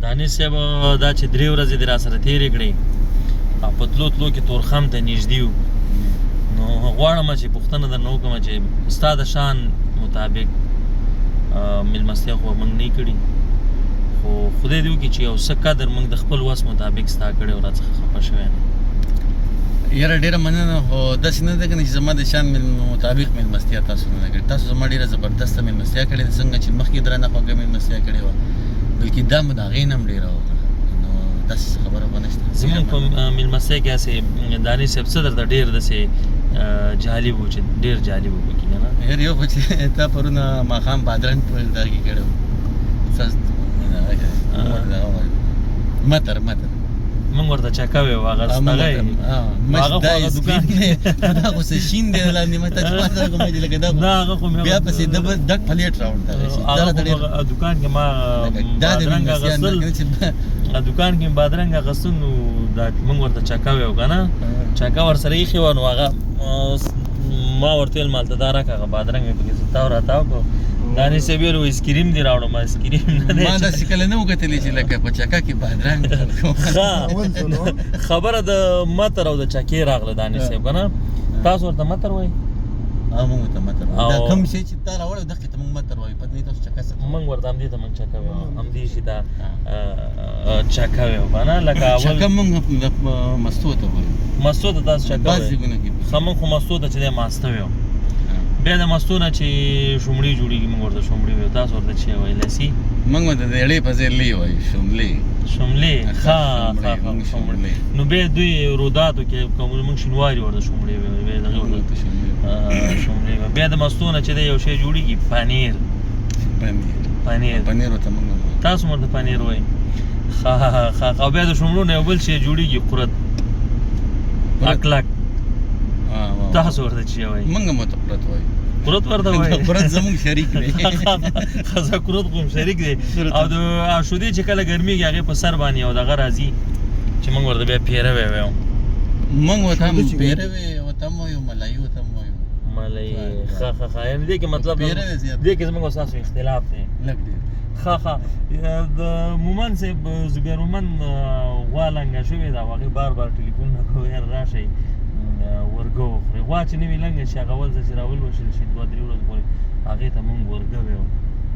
دانش صاحب دا چې 3 ورځې دې راسره تېرې کړې او په تلو تلو کې تورخم ته نږدې وو نو غواړم چې پوښتنه درنه وکړم چې ستا د شان مطابق مېلمستیا خو موږ نه کړي خو خدای دې وکړي چې یو څه قدر موږ د خپل وس مطابق ستا کړی او راڅخه خفه شوی نه یاره ډېره مننه خو داسې نه ده که نه چې زما د شان مطابق مېلمستیا تاسو نه ده کړې تاسو زما ډېره زبردسته مېلمستیا کړې ده څنګه چې مخکې درنه خوږه مېلمستیا کړې وه بلکې دا مو د هغې نه هم ډېره وکړه نو داسې خبره خو نشته زموږ په مېلمستیا کې هسې دانش صاحب څه درته ډېر داسې جالب و چې ډېر جالب و پکې که نه یار یو خو چې تا پرونه ماښام بادرنګ په دا کې کړی و متر موږ ورته چکوی و هغه ستغی هغه خو هغه دوکان دا خو څه شین دی لاندې مته چې ما سره کوم لکه دا هغه خو بیا پسې ډک پلیټ راوړ هغه دوکان کې ما بادرنګ اغوستل دوکان کې بادرنګ اغوستل نو دا موږ ورته چکوی و که نه چکه ورسره ایښې وه نو هغه ما ورته ویل مالته دا راکړه هغه بادرنګ مې پکې تاو راتاو کړو دانش صاحب ویل ایسکریم دې راوړم ایسکریم نه دی ما داسې کله نه و کتلی چې لکه په چکه کې بادرنګ خبره د متر او د چکې راغله دانش صاحب که نه تاسو ورته متر وایي موږ ورته متر وایو دا کوم شی چې تا راوړی دغې ته موږ متر وایو پته نه تاسو چکه څه موږ ورته همدې ته موږ چکه وایو همدې شي دا چکه وایو که نه لکه اول چکه موږ مستو ته وایو مستو ته تاسو چکه وایو بعضې ځایونه کې ښه موږ خو مستو ته چې دی ماسته وایو بیا د مستو نه چې شومړې جوړېږي موږ ورته شومړې وایو تاسو ورته چې وایي لسی موږ ورته د اړې په ځای لې وایو شوملې ښه شومړې نو بیا دوی روداتو کې موږ شینواري ورته شومړې وایو بیا دغې ورته شومړې وایو بیا د مستو نه چې دی یو شی جوړېږي پنیر ورته موږ تاسو ورته پنیر وایي ښه او بیا د شومړو نه یو بل شی جوړېږي قرت اکلک تاسو ورته چې وایي موږ هم ورته قرت وایو قرت ورته وایي قرت زموږ شریک دی ښه قرت خو هم شریک دی او د شودې چې کله ګرمېږي هغې په سر باندې او دغه راځي چې موږ ورته بیا پیروی وایو موږ ورته هم پیروی ورته هم وایو ملایي ورته هم وایو ملایي ښه یعنې دې کې مطلب دې کې زموږ او ستاسو اختلاف دی لږ ډېر ښه د مومن صاحب زبیر مومن غوا لنګه شوې ده او هغې بار ټلیفونونه کوي یار راشئ ورګه وخورئ غوا چې نوي لنګه شي هغه اول ځل چې راولوشل شي 2-3 ورځې پورې هغې ته مونږ ورګه ویو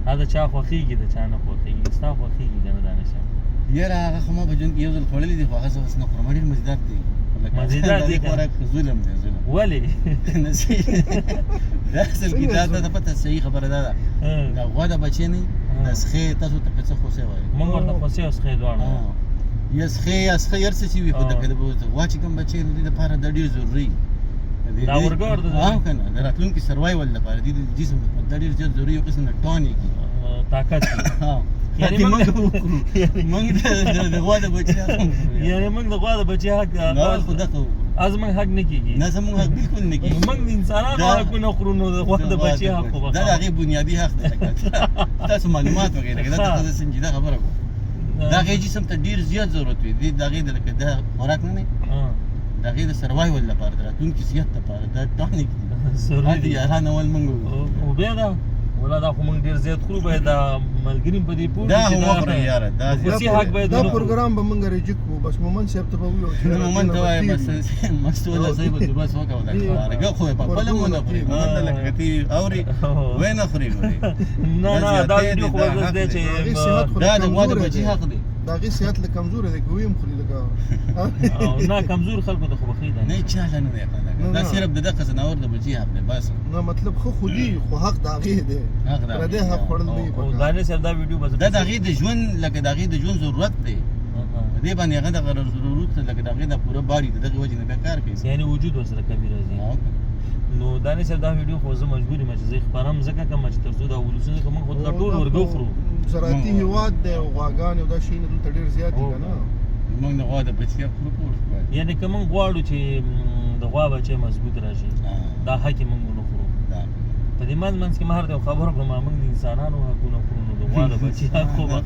دا د چا خوښېږي د چا نه خوښېږي ستا خوښېږي که نه دانش صاحب یاره هغه خو ما په ژوند کې یو ځل خوړلي دي خو هغه زه اوس نه خورم ډېر مزیدار دی مزیدار دی خوراک ظلم دی ولې دا اصل کې دا ته پته صحیح خبره ده دا غوا د بچی نه د سخې تاسو ته څه خوسې وایي مونږ ورته خوسې او سخې دواړه یا سخې هر څه چې وي خو دغه غوا چې کوم بچی د دې لپاره دا ډېر ضروري دا ورګه ورته که نه د راتلونکي سروایول لپاره د جسم لپاره دا ډېر زیات ضروري یو قسم د ټانک طاقت یعنې موږ د غوا د بچي حق یعنې موږ د غوا د بچي حق خو دغه از موږ حق نه کېږي نه زموږ حق بلکل نه کېږي موږ د انسانانو حقونه خورو نو د غوا د بچي حق خو دا د هغې بنیادي حق دی تاسو معلومات وغیره دا تاسو سنجیده خبره کوم د هغې جسم ته ډېر زیات ضرورت وي د هغې د لکه دا خوراک نه د هغې د سروایول لپاره د راتلونکي صحت لپاره دا ټانک دی هلته یارانول موږ او بیا دا ولا دا خو موږ ډېر زیات خورو باید دا ملګري په دې پوه دا هم وخورئ یاره دا حق باید دا پروګرام به موږ ریجیکټ کړو بس مومن صاحب ته به ووایو مومن ته وایه بس مستو ده صحیح به بس وکړو دا ورګه خو یې په خپله مو نه خوري مومن ته لکه کتې اوري وی نه خوري ګورې نه دا ویډیو خو بس دی چې دا د غوا د بچي حق دی د هغې صحت لږ کمزوری دی که ویم خوري لکه نه کمزور خلکو ته خو بخښي ده نه چا له نه دی دا صرف د دغه ځناور د بچي حق دی بس نه مطلب ښه خو دي خو حق د هغې دی پردی حق خوړل نه وي او دانش صاحب دا ویډیو بس دا د هغې د ژوند لکه د هغې د ژوند ضرورت دی په دې باندې هغه دغه ضرورت لکه د هغې د پوره باډي د دغې وجې نه بیا کار کوي یعنې وجود ورسره کمي راځي نو دانش صاحب دا ویډیو خو زه مجبور یم چې زه یې خپرم ځکه کوم چې تر څو دا ولسونه که موږ خو دا ټول ورګه وخورو زراعتي هېواد دی او غواګانې او دا شیونه دلته ډېر زیات دي که نه موږ د غوا د بچي حق خورو یعنې که موږ غواړو چې د غوا بچی مضبوط راشي دا حق یې موږ ونه خورو په دې منځ کې مه هر یو خبره کړم موږ د انسانانو حقونه خورو نو د غوا د بچي حق خو به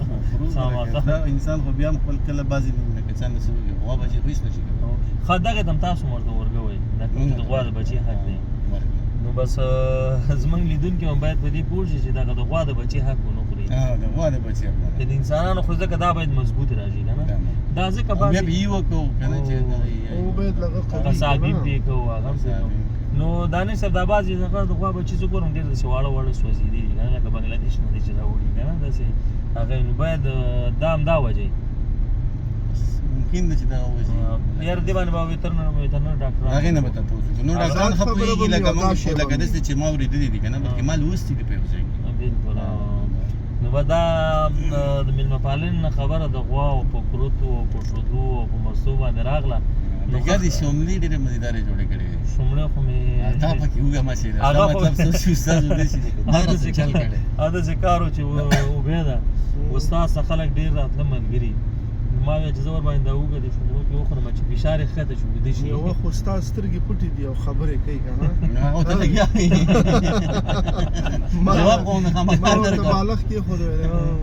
خامخا انسان خو بیا هم خپل کله بعضې لکه څنګه څه وکړي غوا بچي خو هېڅ نه شي کولی ښه دغې ته هم تاسو ورته ورګه وایي دا کوم چې د غوا د بچي حق دی نو بس زموږ لیدونکي هم باید په دې پوه شي چې دغه د غوا د بچي حق ونه خوري خوري د غوا د بچي د انسانانو خو ځکه دا باید مضبوط راشي که نه دا ځکه بیا به یې وکړو که نه چې او باید لږه قوي قصابي پرې کوو هغه هم پرې کوو نو دانش صاحب دا بعضې دغه د غوا بچي زه ګورم ډېر داسې واړه واړه سوځېدلي دي که نه لکه بنګلادیش نه دی چې راوړي که نه داسې هغه نو باید دا هم دا وجه ممکن ده چې دا وشي یار دې باندې به ویترنر ډاکټران هغې نه به تپوس وکړو نو ډاکټران ښه پوهېږي لکه موږ لکه داسې چې ما اورېدلي دي که نه بلکې ما لوستي دي په یو ځای کې بلکل نو به دا د مېلمه پالنې نه خبره د غوا او په کروتو او په شودو او په مستو باندې راغله دغه د شوملې ډېرې مزیدارې جوړې کړې وې شومړې خو مې تا پکې وګه ماشې ده دا مطلب څه چې استاد دې شي دا چل کړي دا څه کارو چې وګه ده استاد څخه خلک ډېر راتله ملګري ما وی چې زه ور باندې دا وګه د شومړو کې وخورم چې فشار یې ښکته شو ویده شي یو وخت استاد سترګې پټې دي او خبرې کوي که نه هغه ته لګیا جواب خو نه ما ورته بالغ کېښود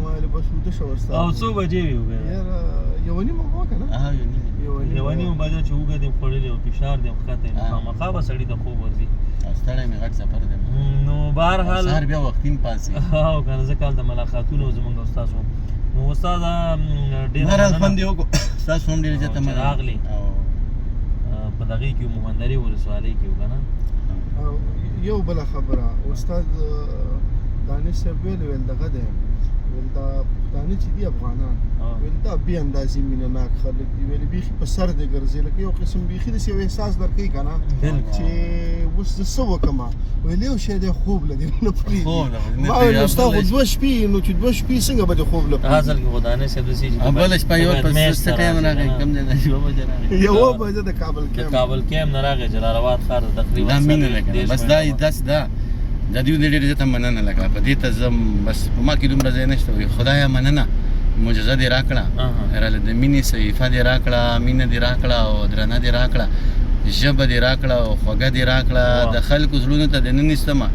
ویل بس ویده شه استاد او څو بجې وې وګه یاره یوه نیمه وه که نه یوه نیمه بجه چې وګه دې خوړلې او فشار دې ښکته نو خامخا به سړي ته خوب ورځي ستړی مې غټ سفر دی نو بهرحال سهار بیا وختین پاسې او که نه ځکه هلته ملاقاتونه و زمونږ استاد و نو استاد ډېر بهرحال خوند یې وکړو ستاسو هم ډېر زیاته مننه راغلي په دغې کې مومندرې ولسوالۍ کې و که نه یو بله خبره استاد دانش صاحب ویل دغه دی ویل دا پښتانه چې دي افغانان ویل دا بې اندازې مینه ناک خلک دي ویل بیخي په سر دې ګرځي لکه یو قسم بیخي داسې یو احساس درکوي که نه چې اوس زه څه وکړم ویل یو شی دی خوب له دې نه پرېږدي ما ویل ستا خو 2 شپې نو چې 2 شپې څنګه به دې خوب له پرېږدي اصل کې خو دانش صاحب داسې چې بله شپه یو په څه ټایم راغی کوم ځای نه یوه بجه راغی یوه بجه د کابل د کابل کیمپ نه راغی جلال آباد ښار ته تقریبا دا مینه ده که نه بس دا داسې ده د دوی د ډېرې زیاته مننه لکه په دې ته زه بس په ما کې دومره ځای نشته وي خدایه مننه معجزه دې راکړه راله د مینې صحیفه دې راکړه مینه دې راکړه او درنه دې راکړه ژبه دې راکړه او خوږه دې راکړه د خلکو زړونو ته دې نه نیستمه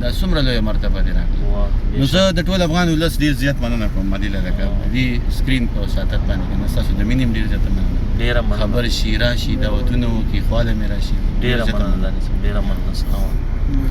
دا څومره لویه مرتبه دې راکړه نو زه د ټول افغان ولس ډېر زیات مننه کوم مدیله لکه دې سکرین په ساتت باندې که نه ستاسو د مینې هم ډېر زیاته مننه ډېره مننه خبر شي راشي دعوتونه وکړي خواله مې راشي ډېره مننه ډېره مننه